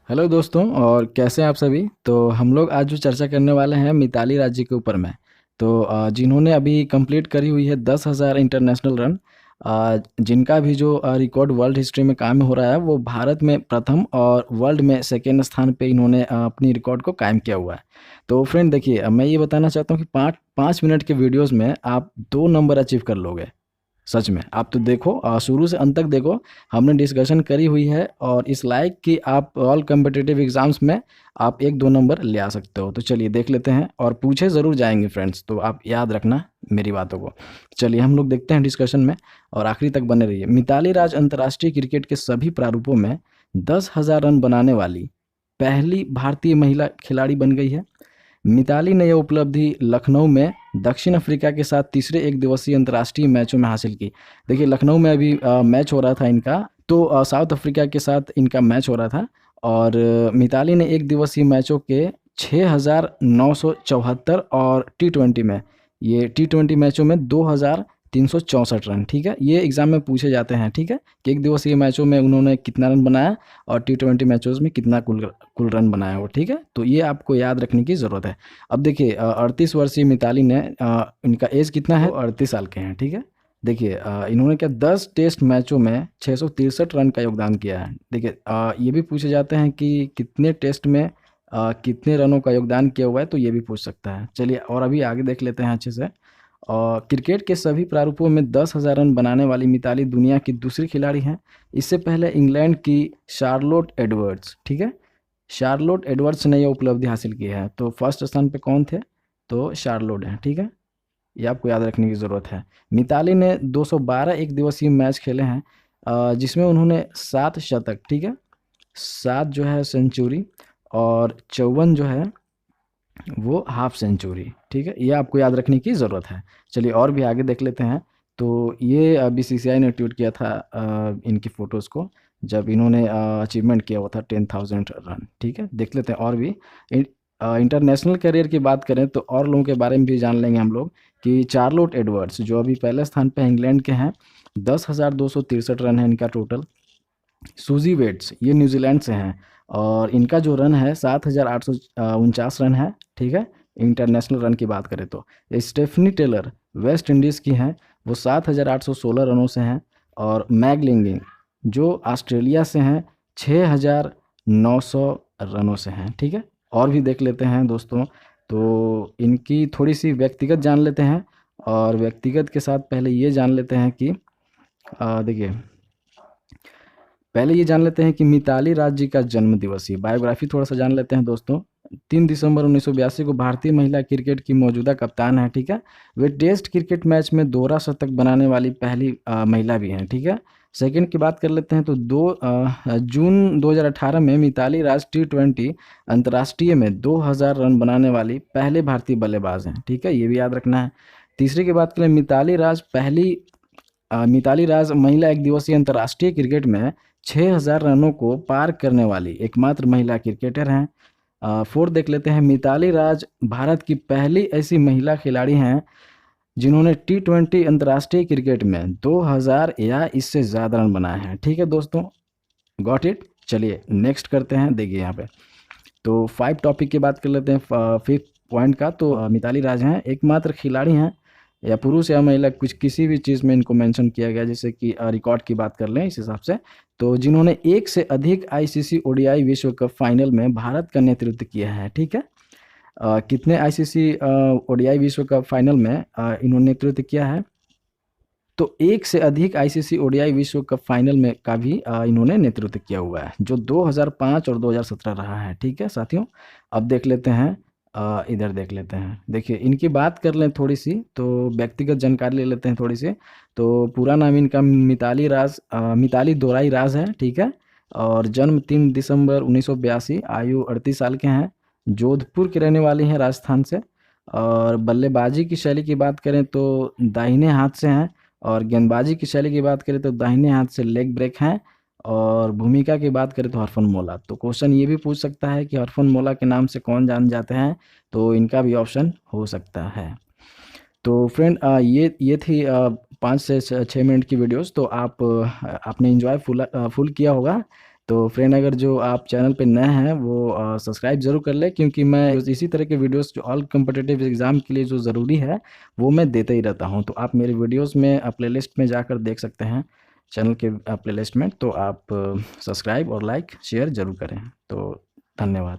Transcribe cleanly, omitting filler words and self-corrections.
Hello दोस्तों, और कैसे हैं आप सभी। तो हम लोग आज जो चर्चा करने वाले हैं मिताली राज जी के ऊपर में। तो जिन्होंने अभी कंप्लीट करी हुई है 10,000 इंटरनेशनल रन। जिनका भी जो रिकॉर्ड वर्ल्ड हिस्ट्री में काम हो रहा है वो भारत में प्रथम और वर्ल्ड में सेकेंड स्थान पे इन्होंने अपनी रिकॉर्ड को कायम किया हुआ है। तो फ्रेंड देखिए, मैं ये बताना चाहता हूँ कि 5 मिनट के वीडियोज़ में आप 2 नंबर अचीव कर लोगे। सच में आप तो देखो, शुरू से अंत तक देखो। हमने डिस्कशन करी हुई है और इस लायक कि आप ऑल कम्पिटिटिव एग्जाम्स में आप 1-2 नंबर ले आ सकते हो। तो चलिए देख लेते हैं, और पूछे ज़रूर जाएंगे फ्रेंड्स, तो आप याद रखना मेरी बातों को। चलिए हम लोग देखते हैं डिस्कशन में, और आखिरी तक बने रहिए। मिताली राज अंतर्राष्ट्रीय क्रिकेट के सभी प्रारूपों में 10,000 रन बनाने वाली पहली भारतीय महिला खिलाड़ी बन गई है। मिताली ने यह उपलब्धि लखनऊ में दक्षिण अफ्रीका के साथ तीसरे एक दिवसीय अंतर्राष्ट्रीय मैचों में हासिल की। देखिए लखनऊ में अभी मैच हो रहा था इनका, तो साउथ अफ्रीका के साथ इनका मैच हो रहा था। और मिताली ने एक दिवसीय मैचों के 6,974 और टी20 में, ये टी20 मैचों में 2,364 रन। ठीक है, ये एग्जाम में पूछे जाते हैं। ठीक है, कि एक दिवसीय मैचों में उन्होंने कितना रन बनाया और टी20 मैचों में कितना कुल कुल रन बनाया हो। ठीक है, तो ये आपको याद रखने की ज़रूरत है। अब देखिए 38 वर्षीय मिताली ने, इनका एज कितना है, 38 साल के हैं। ठीक है, देखिए इन्होंने क्या 10 टेस्ट मैचों में 663 रन का योगदान किया है। देखिए ये भी पूछे जाते हैं कि कितने टेस्ट में कितने रनों का योगदान किया हुआ है, तो ये भी पूछ सकता है। चलिए और अभी आगे देख लेते हैं अच्छे से। और क्रिकेट के सभी प्रारूपों में 10,000 रन बनाने वाली मिताली दुनिया की दूसरी खिलाड़ी हैं। इससे पहले इंग्लैंड की शार्लोट एडवर्ड्स, ठीक है, शार्लोट एडवर्ड्स ने यह उपलब्धि हासिल की है। तो फर्स्ट स्थान पे कौन थे, तो शार्लोट हैं। ठीक है, ये आपको याद रखने की ज़रूरत है। मिताली ने 212 एक दिवसीय मैच खेले हैं, जिसमें उन्होंने 7 शतक, ठीक है, 7 जो है सेंचुरी, और 54 जो है वो हाफ सेंचुरी। ठीक है, ये आपको याद रखने की ज़रूरत है। चलिए और भी आगे देख लेते हैं। तो ये बीसीसीआई ने ट्वीट किया था इनकी फ़ोटोज़ को, जब इन्होंने अचीवमेंट किया हुआ था 10,000 रन। ठीक है, देख लेते हैं और भी। इंटरनेशनल करियर की बात करें तो और लोगों के बारे में भी जान लेंगे हम लोग, कि चार्लोट एडवर्ड्स जो अभी पहले स्थान पे इंग्लैंड के हैं, 10,263 रन है इनका टोटल। सूजी वेट्स ये न्यूजीलैंड से हैं, और इनका जो रन है 7,849 रन है। ठीक है, इंटरनेशनल रन की बात करें तो। स्टेफनी टेलर वेस्ट इंडीज़ की हैं, वो 7,816 रनों से हैं। और मैग लिंगिंग जो ऑस्ट्रेलिया से हैं, 6,900 रनों से हैं। ठीक है, और भी देख लेते हैं दोस्तों। तो इनकी थोड़ी सी व्यक्तिगत जान लेते हैं, और व्यक्तिगत के साथ पहले ये जान लेते हैं कि देखिए, पहले ये जान लेते हैं कि मिताली राज जी का जन्म दिवस, ये बायोग्राफी थोड़ा सा जान लेते हैं दोस्तों। 3 दिसंबर 1982 को भारतीय महिला क्रिकेट की मौजूदा कप्तान है। ठीक है, वे टेस्ट क्रिकेट मैच में दोहरा शतक बनाने वाली पहली महिला भी हैं। ठीक है, सेकंड की बात कर लेते हैं तो जून 2018 में मिताली राज टी20 अंतर्राष्ट्रीय में 2,000 रन बनाने वाली पहले भारतीय बल्लेबाज हैं। ठीक है, ये भी याद रखना है। तीसरी की बात करें, मिताली राज महिला एक दिवसीय अंतर्राष्ट्रीय क्रिकेट में 6,000 रनों को पार करने वाली एकमात्र महिला क्रिकेटर हैं। फोर्थ देख लेते हैं, मिताली राज भारत की पहली ऐसी महिला खिलाड़ी हैं जिन्होंने टी20 अंतर्राष्ट्रीय क्रिकेट में 2,000 या इससे ज़्यादा रन बनाए हैं। ठीक है दोस्तों, गॉट इट। चलिए नेक्स्ट करते हैं। देखिए यहाँ पे तो 5 टॉपिक की बात कर लेते हैं। फिफ्थ पॉइंट का, तो मिताली राज हैं एकमात्र खिलाड़ी हैं, या पुरुष या महिला, कुछ किसी भी चीज़ में इनको मेंशन किया गया, जैसे कि रिकॉर्ड की बात कर लें इस हिसाब से, तो जिन्होंने एक से अधिक आईसीसी ओडीआई विश्व कप फाइनल में भारत का नेतृत्व किया है। ठीक है, कितने आईसीसी ओडीआई विश्व कप फाइनल में इन्होंने नेतृत्व किया है, तो एक से अधिक आईसीसी ओडीआई विश्व कप फाइनल में का भी इन्होंने नेतृत्व किया हुआ है, जो 2005 और 2017 रहा है। ठीक है साथियों, अब देख लेते हैं, इधर देख लेते हैं। देखिए इनकी बात कर लें थोड़ी सी, तो व्यक्तिगत जानकारी ले लेते हैं थोड़ी सी। तो पूरा नाम इनका मिताली दोराई राज है। ठीक है, और जन्म 3 दिसंबर 1982, आयु 38 साल के हैं, जोधपुर की रहने वाली हैं, राजस्थान से। और बल्लेबाजी की शैली की बात करें तो दाहिने हाथ से हैं, और गेंदबाजी की शैली की बात करें तो दाहिने हाथ से लेग ब्रेक हैं। और भूमिका की बात करें तो हरफनमौला। तो क्वेश्चन ये भी पूछ सकता है कि हरफनमौला के नाम से कौन जान जाते हैं, तो इनका भी ऑप्शन हो सकता है। तो फ्रेंड ये थी 5 से 6 मिनट की वीडियोस। तो आपने एंजॉय फुल किया होगा तो फ्रेंड अगर जो आप चैनल पे नए हैं वो सब्सक्राइब ज़रूर कर लें, क्योंकि मैं इसी तरह के वीडियोस जो ऑल कॉम्पिटिटिव एग्ज़ाम के लिए जो ज़रूरी है वो मैं देते ही रहता हूँ। तो आप मेरे वीडियोस में प्लेलिस्ट में जाकर देख सकते हैं, चैनल के प्लेलिस्ट में। तो आप सब्सक्राइब और लाइक शेयर ज़रूर करें। तो धन्यवाद।